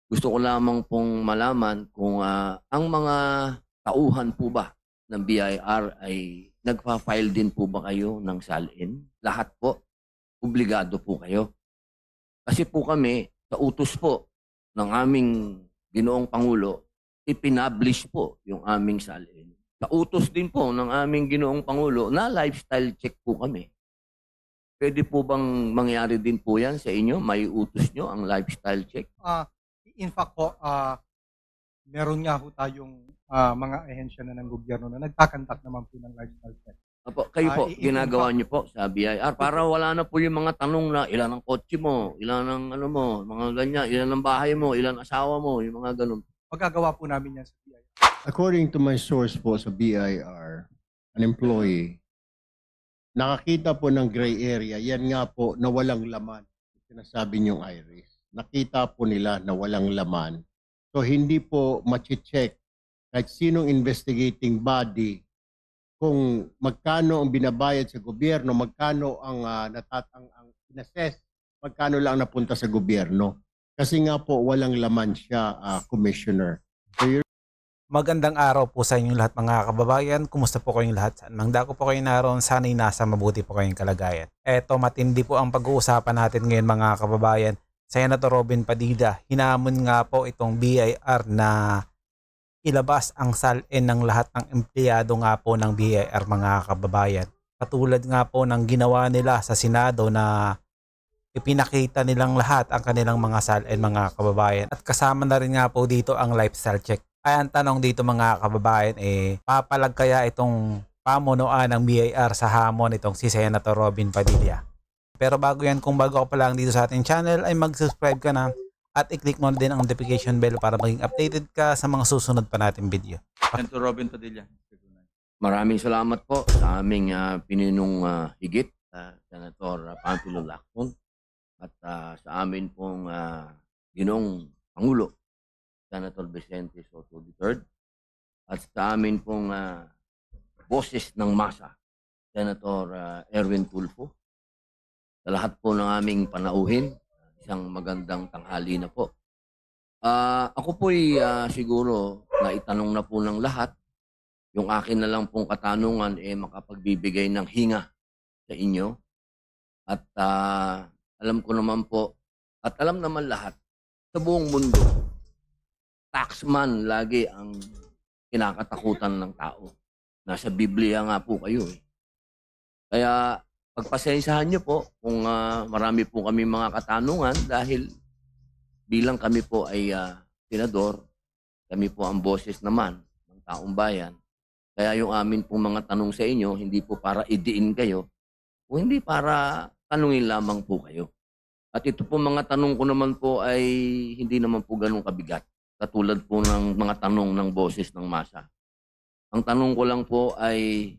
Gusto ko lamang pong malaman kung, ang mga tauhan po ba ng BIR ay nagfa-file din po ba kayo ng SALIN? Lahat po, obligado po kayo. Kasi po kami, sa utos po ng aming Ginoong Pangulo, ipinablish po yung aming SALIN. Sa utos din po ng aming Ginoong Pangulo na lifestyle check po kami. Puwede po bang mangyari din po 'yan sa inyo, maiutos niyo ang lifestyle check? In fact po, meron nga ho tayong, mga ahensya na ng gobyerno na nagkakandak naman po ng lifestyle check. Opo, kayo po, In ginagawa fact, niyo po sa BIR para wala na po yung mga tanong na ilan ang kotse mo, ilan ang ano mo, mga ganyan, ilan ang bahay mo, ilan asawa mo, yung mga gano'n. magagawa po namin 'yan sa BIR. According to my source po sa BIR, an employee, nakakita po ng gray area, yan nga po na walang laman. Sinasabi niyong Iris. Nakita po nila na walang laman. So hindi po machi-check kahit sinong investigating body kung magkano ang binabayad sa gobyerno, magkano ang ang inassess, magkano lang napunta sa gobyerno. Kasi nga po walang laman siya, Commissioner. So Magandang araw po sa inyong lahat mga kababayan. Kumusta po kayong lahat? Saan mang dako po kayo naroon, sana'y nasa mabuti po kayong kalagayan. Eto, matindi po ang pag-uusapan natin ngayon mga kababayan. Senator Robin Padilla, hinamon nga po itong BIR na ilabas ang SALIN ng lahat ng empleyado nga po ng BIR mga kababayan. Katulad nga po ng ginawa nila sa Senado na ipinakita nilang lahat ang kanilang mga SALIN mga kababayan. At kasama na rin nga po dito ang lifestyle check. Ay ang tanong dito mga kababayan papalag kaya itong pamunuan ng BIR sa hamon itong si Senator Robin Padilla. Pero bago yan, kung bago ka pa lang dito sa ating channel ay mag-subscribe ka na at i-click mo na din ang notification bell para maging updated ka sa mga susunod pa nating video. Senator Robin Padilla. Maraming salamat po sa aming pininong higit, Senator Panfilo Lacson, at sa amin pong Ginoong Pangulo, Senator Vicente Soto III, at sa amin pong boses ng masa, Senator Erwin Tulfo. Sa lahat po ng aming panauhin, isang magandang tanghali na po. Ako po'y siguro na itanong na po ng lahat. Yung akin na lang pong katanungan makapagbibigay ng hinga sa inyo. At alam ko naman po, at alam naman lahat, sa buong mundo, taxman lagi ang kinakatakutan ng tao. Nasa Biblia nga po kayo eh. Kaya pagpasensyahan niyo po kung marami po kami mga katanungan dahil bilang kami po ay senador, kami po ang boses naman ng taong bayan. Kaya yung amin pong mga tanong sa inyo, hindi po para idiin kayo, o hindi para tanungin lamang po kayo. At ito po mga tanong ko naman po ay hindi naman po ganun kabigat. Katulad po ng mga tanong ng boses ng masa. Ang tanong ko lang po ay,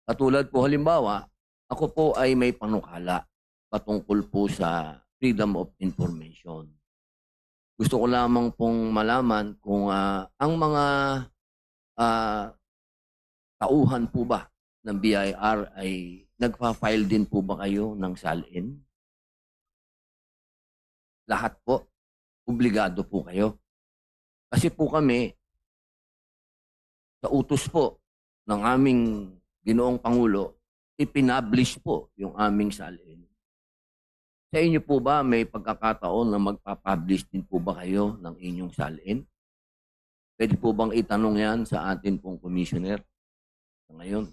katulad po halimbawa, ako po ay may panukala patungkol po sa freedom of information. Gusto ko lamang pong malaman kung ang mga tauhan po ba ng BIR ay nagfa-file din po ba kayo ng SALIN? Lahat po, obligado po kayo. Kasi po kami, sa utos po ng aming Ginoong Pangulo, ipinablish po yung aming SALIN. Sa inyo po ba may pagkakataon na magpapublish din po ba kayo ng inyong SALIN? Pwede po bang itanong yan sa atin pong commissioner sa ngayon?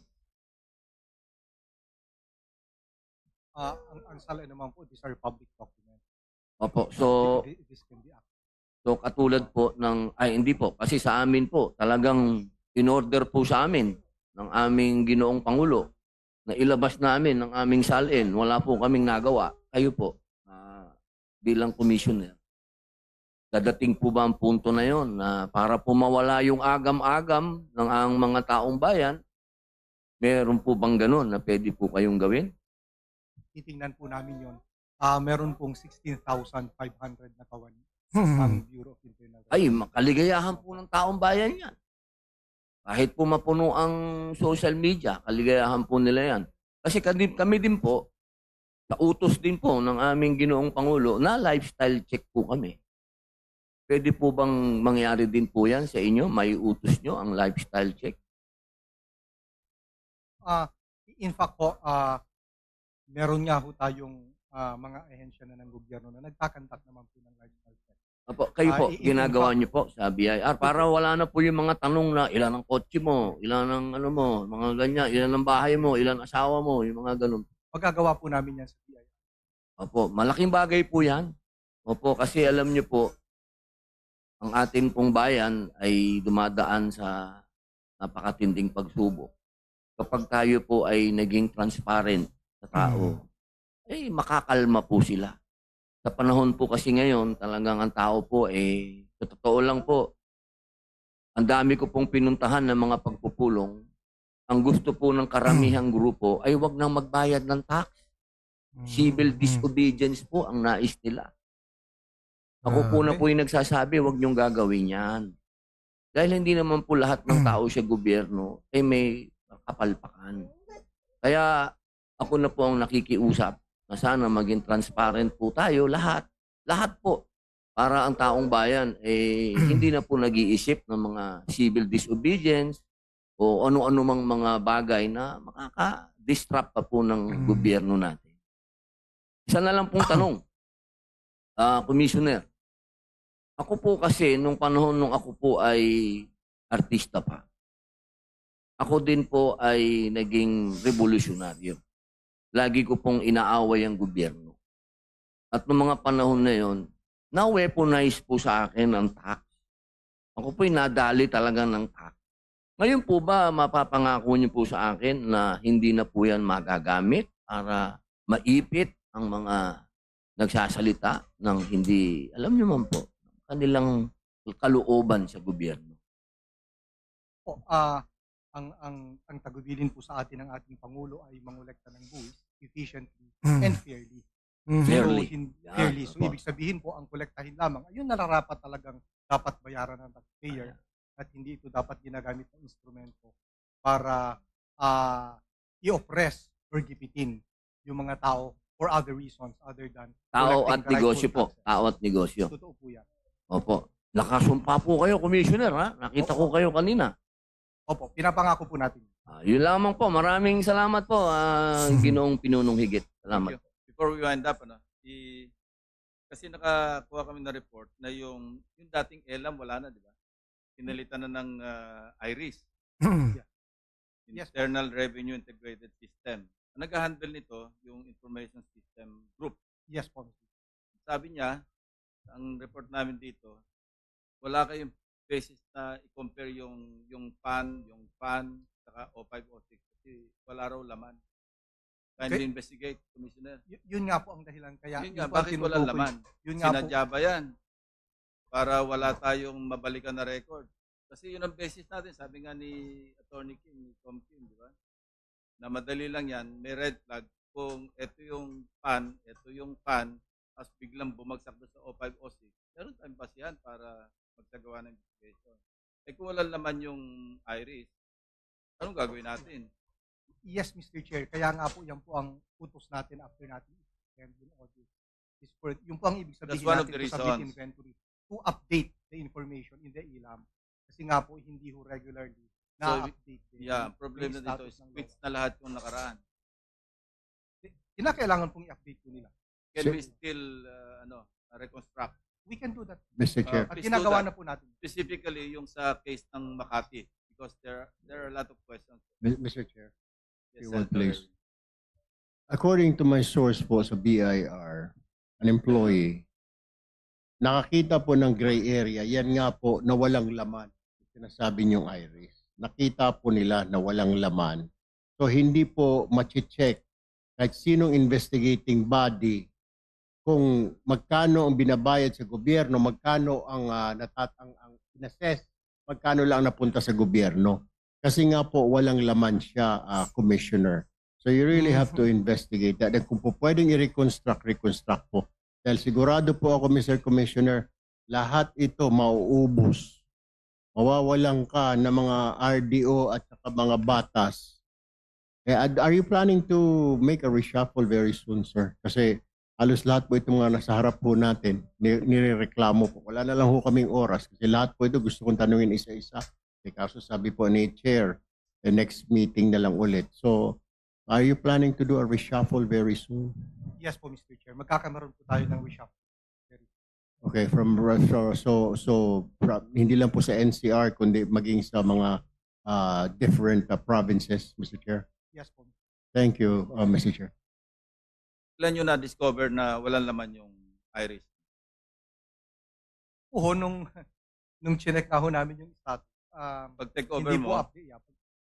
Ang SALIN naman po, these are public documents. Opo, so This can be accessed. katulad po ng, ay hindi po, kasi sa amin po talagang in-order po sa amin ng aming Ginoong Pangulo na ilabas namin ng aming SALIN. Wala po kaming nagawa. Kayo po, bilang commissioner, dadating po ba ang punto na yon na para po mawala yung agam-agam ng ang mga taong bayan, meron po bang ganun na pwede po kayong gawin? Titingnan po namin 'yon. Meron pong 16,500 na kawani ang Bureau of Internal Revenue. Ay, makaligayahan po ng taong bayan yan. Kahit po mapuno ang social media, kaligayahan po nila yan. Kasi kami din po, sa utos din po ng aming Ginoong Pangulo na lifestyle check po kami. Pwede po bang mangyari din po yan sa inyo? May utos nyo ang lifestyle check? In fact po, meron nga ho tayong mga ahensya na ng gobyerno na nagkakandak naman po ng lifestyle check. Opo, kayo po, in ginagawa fact- nyo po sa BIR para wala na po yung mga tanong na ilan ang kotse mo, ilan ang ano mo, mga ganyan, ilan ang bahay mo, ilan ang asawa mo, yung mga ganun. Magagawa po namin yan sa BIR. Opo, malaking bagay po yan. Opo, kasi alam nyo po, ang ating pong bayan ay dumadaan sa napakatinding pagsubok. Kapag tayo po ay naging transparent sa tao, eh makakalma po sila. Sa panahon po kasi ngayon, talagang ang tao po sa totoo lang po, ang dami ko pong pinuntahan ng mga pagpupulong. Ang gusto po ng karamihang grupo ay wag nang magbayad ng tax. Civil disobedience po ang nais nila. Ako po na po yung nagsasabi, wag niyong gagawin yan. Dahil hindi naman po lahat ng tao sa gobyerno ay may kapalpakan. Kaya ako na po ang nakikiusap na sana maging transparent po tayo lahat. Lahat po. Para ang taong bayan hindi na po nag-iisip ng mga civil disobedience o ano-ano mang mga bagay na makaka-disrupt pa po ng gobyerno natin. Isa na lang pong tanong, Commissioner. Ako po kasi, nung panahon nung ako po ay artista pa, ako din po ay naging revolusyonaryo. Lagi ko pong inaaway ang gobyerno. At noong mga panahon na yon, na-weaponize po sa akin ang tax. Ako po'y nadali talaga ng tax. Ngayon po ba, mapapangako niyo po sa akin na hindi na po yan magagamit para maipit ang mga nagsasalita ng hindi, alam niyo man po, kanilang kalooban sa gobyerno? Po, ang tagubilin po sa atin ng ating Pangulo ay mangolekta ng buwis efficiently and fairly. Fairly. Fairly. So, Opo. ibig sabihin po, ang kolektahin lamang, ayun nararapat talagang dapat bayaran ng taxpayer at hindi ito dapat ginagamit ng instrumento para i-oppress or gipitin yung mga tao for other reasons other than Tao collecting at the rightful negosyo po. taxes. Tao at negosyo. Totoo po yan. Opo. Nakasumpa po kayo, Commissioner, ha? Nakita ko kayo kanina. Opo, pinapangako po natin. Yun lamang po. Maraming salamat po, Ginoong Pinunong Higit. Salamat. Thank you. Before we wind up, kasi nakakuha kami ng report na yung dating ELAM wala na, di ba? Pinalitan na ng IRIS, Yes. Internal Revenue Integrated System. Ang nag-handle nito, yung Information System Group. Yes po. Sabi niya, ang report namin dito, wala kayong basis na i-compare yung PAN, saka O5, O6 kasi wala raw laman. Kindly investigate, Commissioner. Yun nga po ang dahilan. Kaya Yun nga, po ang bakit walang tinutukoy. laman? Yun nga po. Sinadya ba yan? Para wala tayong mabalikan na record. Kasi yun ang basis natin, sabi nga ni Attorney Kim, ni Tom Kim, di ba? Na madali lang yan, may red flag. Kung ito yung PAN, tapos biglang bumagsak doon sa O5, O6, meron tayong basihan para magsagawa ng investigation. Kung walang laman yung IRIS, anong gagawin natin? Yes, Mr. Chair. Kaya nga po, yan po ang utos natin after natin i-send yung audit. Yung po ang ibig sabihin That's one of natin the to submit reasons. inventory to update the information in the ELAM. Kasi nga po, hindi ho regularly na-update. Yeah, problem na dito is quits na lahat yung nakaraan. Kinakailangan pong i-update po nila. Can we still reconstruct? We can do that. Mr. Chair. At Please do ginagawa that. na po natin. Specifically yung sa case ng Makati because there are a lot of questions. Mr. Chair. Yes, You want, Senator please. Erwin. According to my source po sa BIR, an employee, nakakita po ng gray area, yan nga po na walang laman. Sinasabi niyong IRIS. Nakita po nila na walang laman. So hindi po machi-check kahit sinong investigating body kung magkano ang binabayad sa gobyerno, magkano ang inassess, magkano lang napunta sa gobyerno. Kasi nga po walang laman siya, Commissioner. So you really have to investigate that. And kung po pwedeng reconstruct po. Dahil sigurado po ako, Mr. Commissioner, lahat ito mauubos. Mawawalan ka ng mga RDO at saka mga batas. Are you planning to make a reshuffle very soon, sir? Kasi halos lahat po itong mga nasa harap po natin, nirereklamo po. Wala na lang po kaming oras kasi lahat po ito gusto kong tanungin isa-isa. Kaso sabi po ni Chair, the next meeting na lang ulit. So, are you planning to do a reshuffle very soon? Yes po, Mr. Chair. Magkakameron po tayo ng reshuffle. Okay, hindi lang po sa NCR kundi maging sa mga different provinces, Mr. Chair. Yes po. Thank you, Mr. Chair. Kailan nyo na-discover na walang laman yung iris? Oo, nung chinek na ho namin yung status, Pag take over hindi po mo, update. Yeah,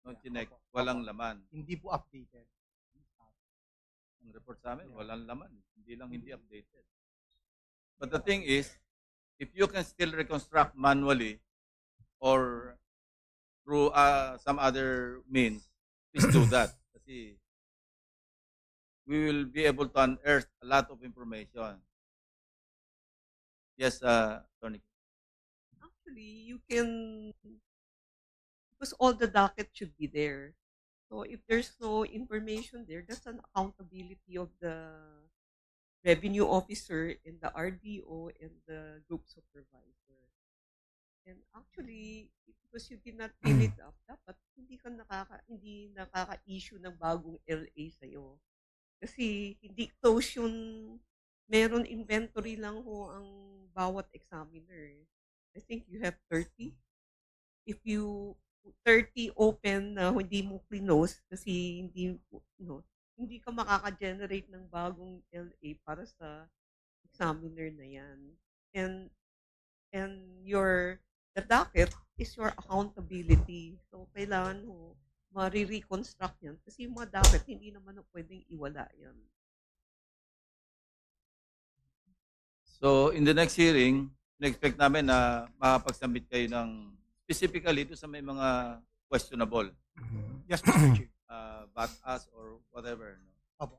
nung chinek, walang laman. hindi po updated. Ang report sa amin, walang laman. Hindi updated. But the thing is, if you can still reconstruct manually or through some other means, please do that. Kasi we will be able to unearth a lot of information. Yes, Tony. Actually, you can, because all the docket should be there. So if there's no information there, that's an accountability of the revenue officer and the RDO and the group supervisor. And actually, because you did not fill it up, dapat hindi nakaka-issue ng bagong LA sa'yo. Kasi hindi close yung meron inventory lang ho ang bawat examiner. I think you have 30. If you 30 open na hindi mo close kasi hindi ka makaka-generate ng bagong LA para sa examiner na yan. And the docket is your accountability. So, kailangan mo ma-reconstruct yan. Kasi yung mga docket, hindi naman pwedeng iwala yan. So, in the next hearing, na-expect namin na makapag-submit kayo ng specifically ito sa may mga questionable. Yes, Mr. Chair. Batas or whatever. No? Opo.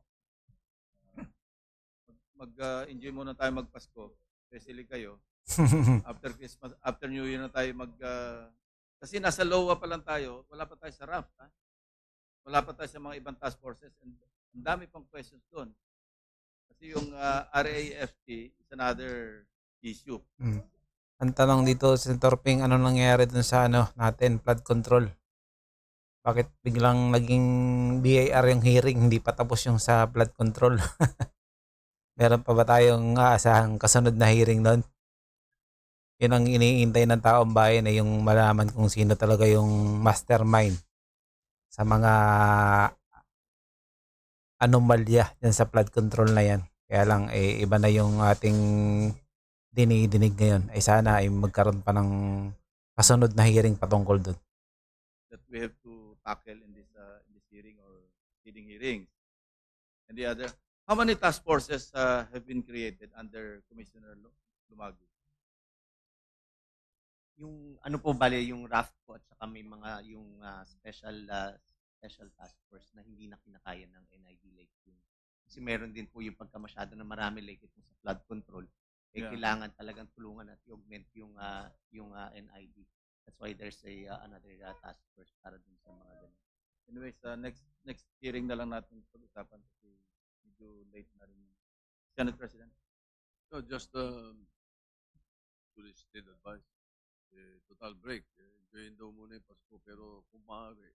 Mag-enjoy muna tayo magpasko. Especially kayo. After Christmas, after New Year na tayo kasi nasa LOA pa lang tayo, wala pa tayo sa RAF. Ha? Wala pa tayo sa mga ibang task forces. And ang dami pang questions doon. Kasi yung RAFT is another issue. Ang tanong dito, Senator Ping, ano nangyari dun sa natin, flood control? Bakit biglang naging BIR yung hearing, hindi pa tapos yung sa flood control? Meron pa ba tayong aasahang kasunod na hearing doon? Yun ang iniintay ng taong bayan yung malaman kung sino talaga yung mastermind sa mga anomalya dyan sa flood control na yan. Kaya lang, iba na yung ating dinidinig ngayon. Ay sana ay magkaroon pa ng kasunod na hearing patungkol doon. That we have to tackle in this hearing or leading hearings. And the other, how many task forces have been created under Commissioner Lumagi? Yung ano po bale yung RAF po at saka may mga yung special task force na hindi na kinakaya ng NID like yung kasi meron din po yung pagka masyado na marami like itong sa flood control kailangan talagang tulungan at i-augment yung NID. That's why there's another task force para dun sa mga ganun. Anyways, next hearing na lang natin pag-usapan kasi medyo late na rin. Senate President. No, just to the state advice. Total break. Enjoyin daw muna yung Pasko pero kung maaari,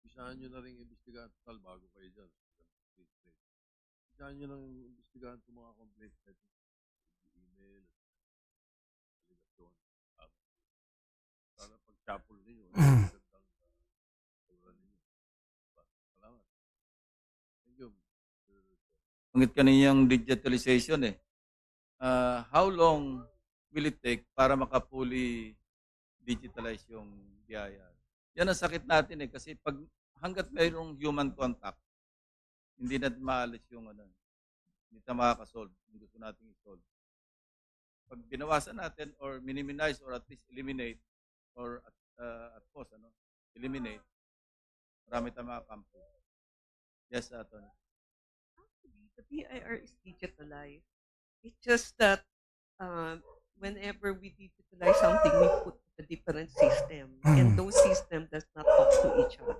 isahan nyo na rin imbestigahan total bago kayo dyan. Isahan nyo nang imbestigahan itong mga complaints natin. Email, aligasyon. Sana pag-chapel ninyo. Salamat. Thank you. Pangit kaniyang digitalization how long will it take para makapuli digitalize yung BIR? Yan ang sakit natin kasi pag hanggat mayroong human contact, hindi natin maalis yung hindi na makakasolve. Hindi gusto natin i-solve. Pag binawasan natin or minimize or at least eliminate or at cost, eliminate, marami tayong makakampo. Yes, Tony. Actually, the BIR is digitalized. It's just that whenever we digitalize something, we put a different system. And those systems does not talk to each other.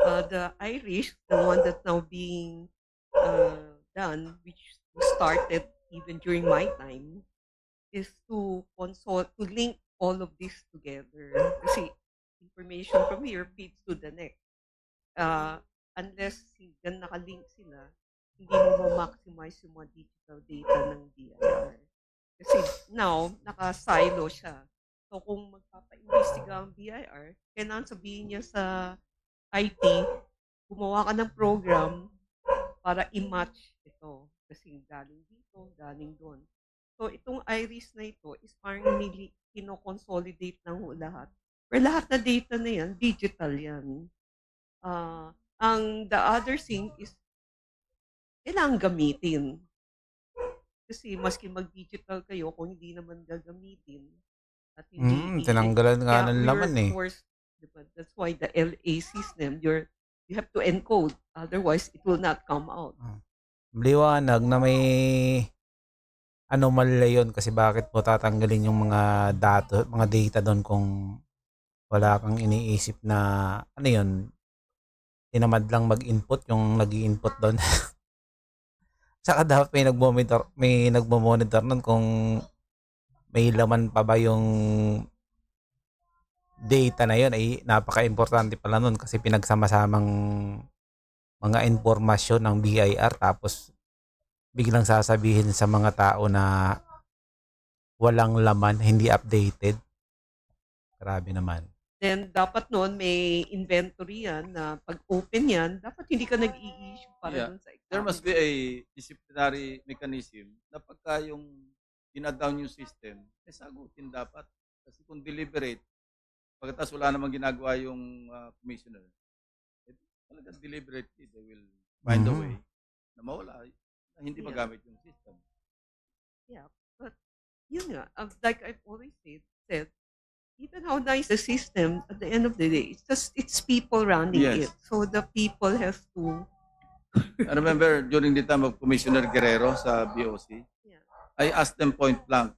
The Irish, the one that's now being done, which started even during my time, is to link all of this together. Kasi information from here feeds to the next. Unless yan nakalink sila, hindi mo ma-maximize yung mga digital data ng BIR. Kasi now, naka-silo siya. So kung magpapa-imbestiga ang BIR, kailangan sabihin niya sa IT, gumawa ka ng program para i-match ito. Kasi galing dito, galing doon. So itong iris na ito is parang kino-consolidate ng lahat. Pero lahat na data na yan, digital yan. The other thing is, kailangan gamitin. Kasi maski mag-digital kayo, kung hindi naman gagamitin, at hindi Tinanggalan nga ng laman eh. Diba? That's why the LA system, you have to encode. Otherwise, it will not come out. Liwanag na may anomalya yun kasi bakit mo tatanggalin yung mga data doon kung wala kang iniisip na ano yun, tinamad lang mag-input yung nag-i-input doon. Saka dapat may nagmo-monitor nun kung may laman pa ba yung data na yun. Ay napaka-importante pala nun kasi pinagsama-samang mga informasyon ng BIR tapos biglang sasabihin sa mga tao na walang laman, hindi updated. Grabe naman. Then, dapat noon may inventory yan na pag-open yan, dapat hindi ka nag-i-issue para dun sa exam. There must be a disciplinary mechanism na pagka yung dinadown yung system, sagutin dapat. Kasi kung deliberate, pagkatapos wala namang ginagawa yung commissioner, talagang deliberately, they will find a way na mawala, na hindi magamit yung system. Yeah, but yun nga, like I've always said, even how nice the system, at the end of the day, it's people running it. So the people have to. I remember during the time of Commissioner Guerrero sa BOC, I asked them point blank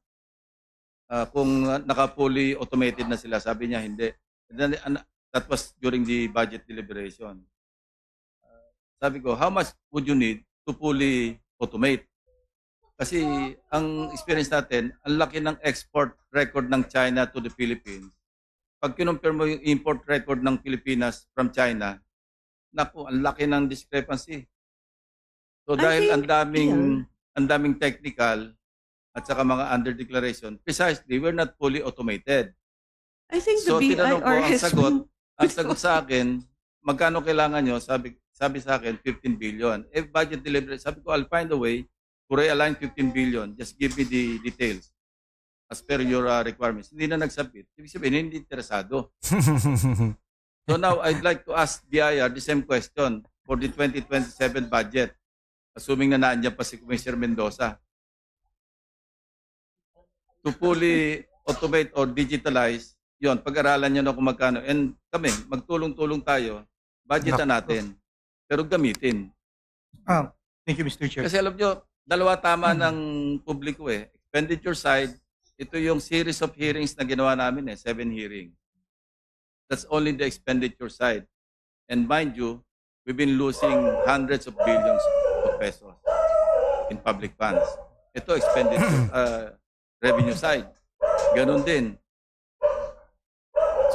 kung naka-fully automated na sila. Sabi niya hindi. And then, that was during the budget deliberation. Sabi ko, how much would you need to fully automate? Kasi ang experience natin, ang laki ng export record ng China to the Philippines. Pag kinumpir mo yung import record ng Pilipinas from China, naku, ang laki ng discrepancy. So dahil ang daming technical at saka mga under declaration, precisely, we're not fully automated. I think so the tinanong ko, BIR ang sagot sa akin, magkano kailangan nyo? Sabi sa akin, 15 billion. If budget delivery, sabi ko, I'll find a way to realign 15 billion. Just give me the details as per your requirements. Hindi na nagsabit. Ibig sabihin, hindi interesado. So now, I'd like to ask BIR the same question for the 2027 budget. Assuming na naandyan pa si Commissioner Mendoza. To fully automate or digitalize, yon, pag-aralan nyo na kung magkano. And kami, magtulong-tulong tayo, budget na natin. Pero gamitin. Thank you, Mr. Chair. Kasi alam nyo, dalawa tama ng publiko eh. Expenditure side, ito yung series of hearings na ginawa namin 7 hearings. That's only the expenditure side. And mind you, we've been losing hundreds of billions of pesos in public funds. Ito expenditure, revenue side. Ganon din.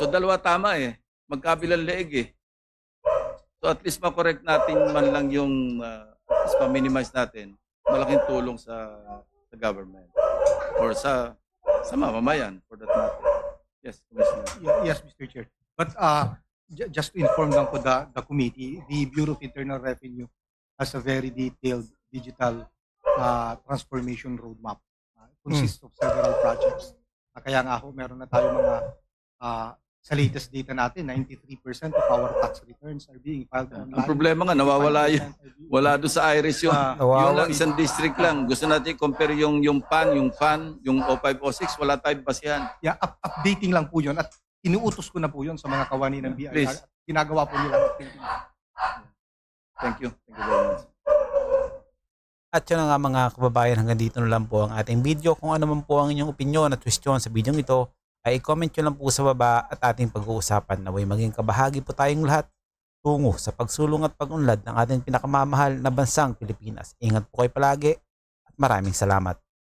So dalawa tama eh. Magkabilang leeg eh. So at least ma-correct natin man lang yung, at least ma-minimize natin malaking tulong sa government or sa mamamayan for that matter. Yes, Commissioner. Yes, Mr. Chair. But just to inform lang po the committee, the Bureau of Internal Revenue has a very detailed digital transformation roadmap. Consists of several projects. Kaya nga ho, meron na tayo mga sa latest data natin, 93% of our tax returns are being filed online. Ang problema nga, nawawala yun. Wala doon sa IRS yun. Yun lang, isang district lang. Gusto natin compare yung PAN, yung O506, wala tayong basihan. Yeah, updating lang po yun at inuutos ko na po yun sa mga kawani ng BIR. Please. Ginagawa po nila. Thank you. Thank you very much. At yun na nga mga kababayan, hanggang dito na lang po ang ating video. Kung ano man po ang inyong opinion at question sa video ito, ay i-comment nyo lang po sa baba at ating pag-uusapan. Naway maging kabahagi po tayong lahat. tungo sa pagsulong at pag-unlad ng ating pinakamamahal na bansang Pilipinas. Ingat po kayo palagi at maraming salamat.